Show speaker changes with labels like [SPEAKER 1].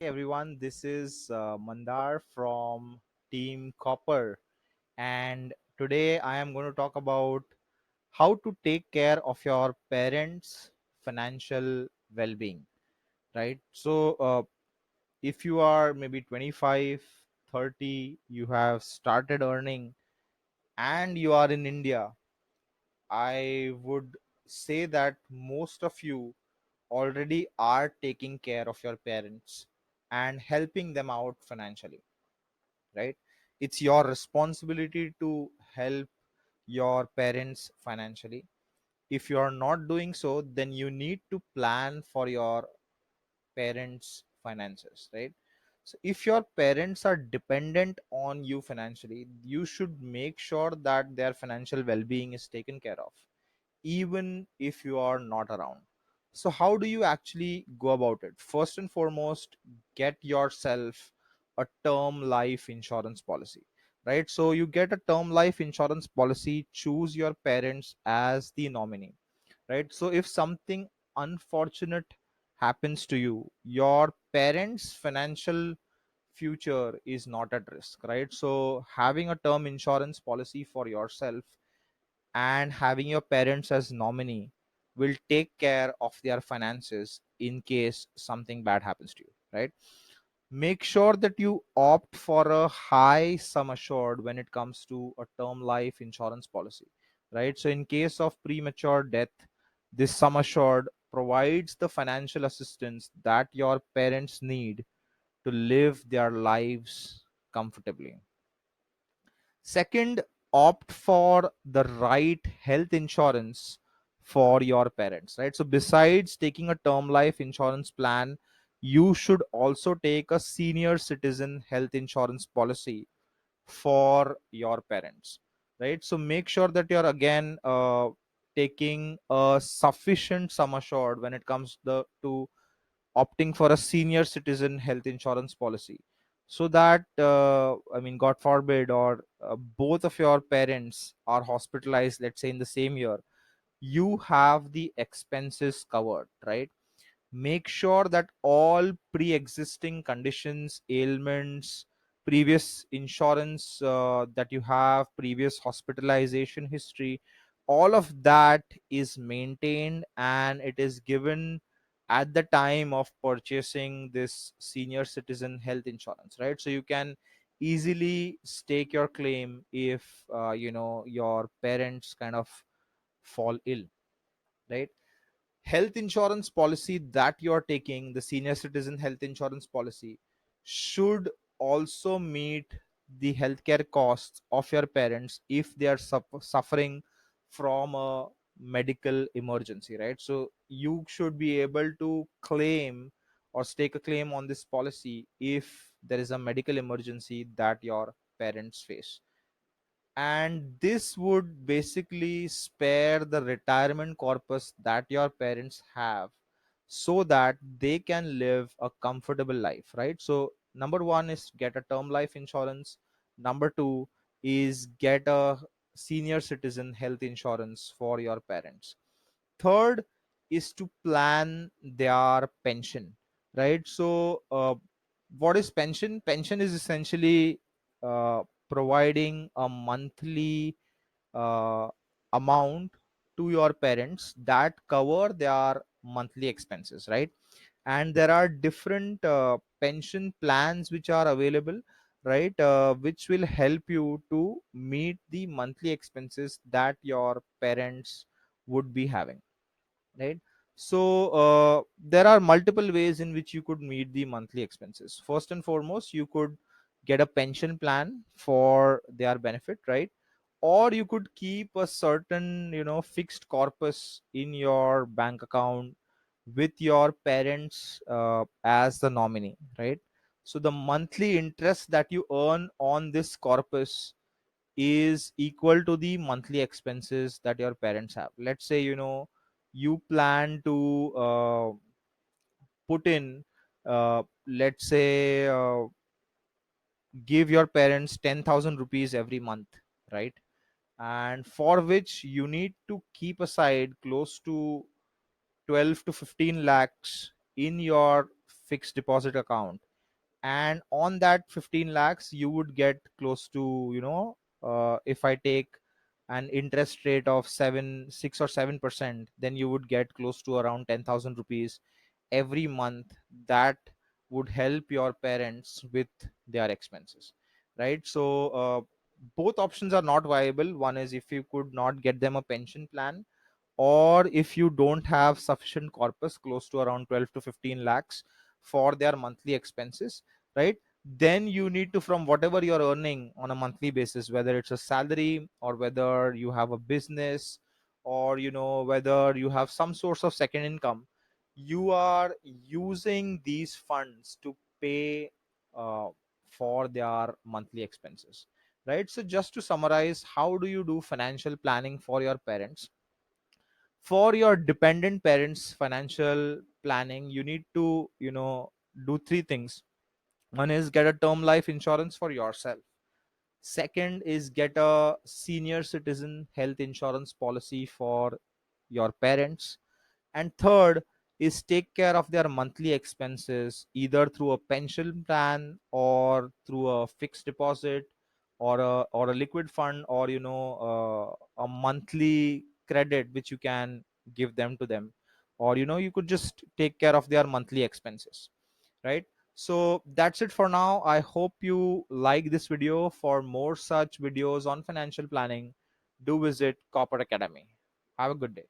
[SPEAKER 1] Hey everyone, this is Mandar from Team Copper, and today I am going to talk about how to take care of your parents' financial well being. Right? If you are maybe 25, 30, you have started earning, and you are in India, I would say that most of you already are taking care of your parents and helping them out financially, right? It's your responsibility to help your parents financially. If you are not doing so, then you need to plan for your parents finances, right? So if your parents are dependent on you financially, you should make sure that their financial well-being is taken care of even if you are not around. So, how do you actually go about it? First and foremost, get yourself a term life insurance policy, right? So, you get a term life insurance policy, choose your parents as the nominee, right? So, if something unfortunate happens to you, your parents' financial future is not at risk, right? So, having a term insurance policy for yourself and having your parents as nominee will take care of their finances in case something bad happens to you, right? Make sure that you opt for a high sum assured when it comes to a term life insurance policy, right? So in case of premature death, this sum assured provides the financial assistance that your parents need to live their lives comfortably. Second, opt for the right health insurance for your parents, right? So, besides taking a term life insurance plan, you should also take a senior citizen health insurance policy for your parents, right? So, make sure that you're again taking a sufficient sum assured when it comes to opting for a senior citizen health insurance policy, so that god forbid, or both of your parents are hospitalized, let's say in the same year, you have the expenses covered, right? Make sure that all pre-existing conditions, ailments, previous insurance that you have, previous hospitalization history, all of that is maintained and it is given at the time of purchasing this senior citizen health insurance, right? So you can easily stake your claim if your parents kind of fall ill, right? Health insurance policy that you're taking, the senior citizen health insurance policy, should also meet the healthcare costs of your parents if they are suffering from a medical emergency, right? So you should be able to claim or stake a claim on this policy if there is a medical emergency that your parents face, and this would basically spare the retirement corpus that your parents have so that they can live a comfortable life, right? So number one is get a term life insurance. Number two is get a senior citizen health insurance for your parents. Third is to plan their pension, right? So what is pension? Pension is essentially providing a monthly uh, amount to your parents that cover their monthly expenses, right? And there are different pension plans which are available, right? Which will help you to meet the monthly expenses that your parents would be having, right? So there are multiple ways in which you could meet the monthly expenses. First and foremost, you could get a pension plan for their benefit, right? Or you could keep a certain fixed corpus in your bank account with your parents as the nominee, right? So the monthly interest that you earn on this corpus is equal to the monthly expenses that your parents have. Let's say you plan to put in, let's say, give your parents 10,000 rupees every month, right? And for which you need to keep aside close to 12 to 15 lakhs in your fixed deposit account and on that 15 lakhs you would get close to, if I take an interest rate of 6 or 7%, then you would get close to around 10,000 rupees every month. That would help your parents with their expenses, right? So both options are not viable. One is if you could not get them a pension plan, or if you don't have sufficient corpus close to around 12 to 15 lakhs for their monthly expenses, right? Then you need to, from whatever you're earning on a monthly basis, whether it's a salary or whether you have a business, or whether you have some source of second income, you are using these funds to pay uh, for their monthly expenses, right? So just to summarize, how do you do financial planning for your parents? For your dependent parents financial planning, you need to do three things. One is get a term life insurance for yourself. Second is get a senior citizen health insurance policy for your parents. And third is take care of their monthly expenses either through a pension plan or through a fixed deposit, or a liquid fund, or a monthly credit which you can give them to them, or you could just take care of their monthly expenses, right? So that's it for now. I hope you like this video. For more such videos on financial planning, do visit Corporate Academy. Have a good day.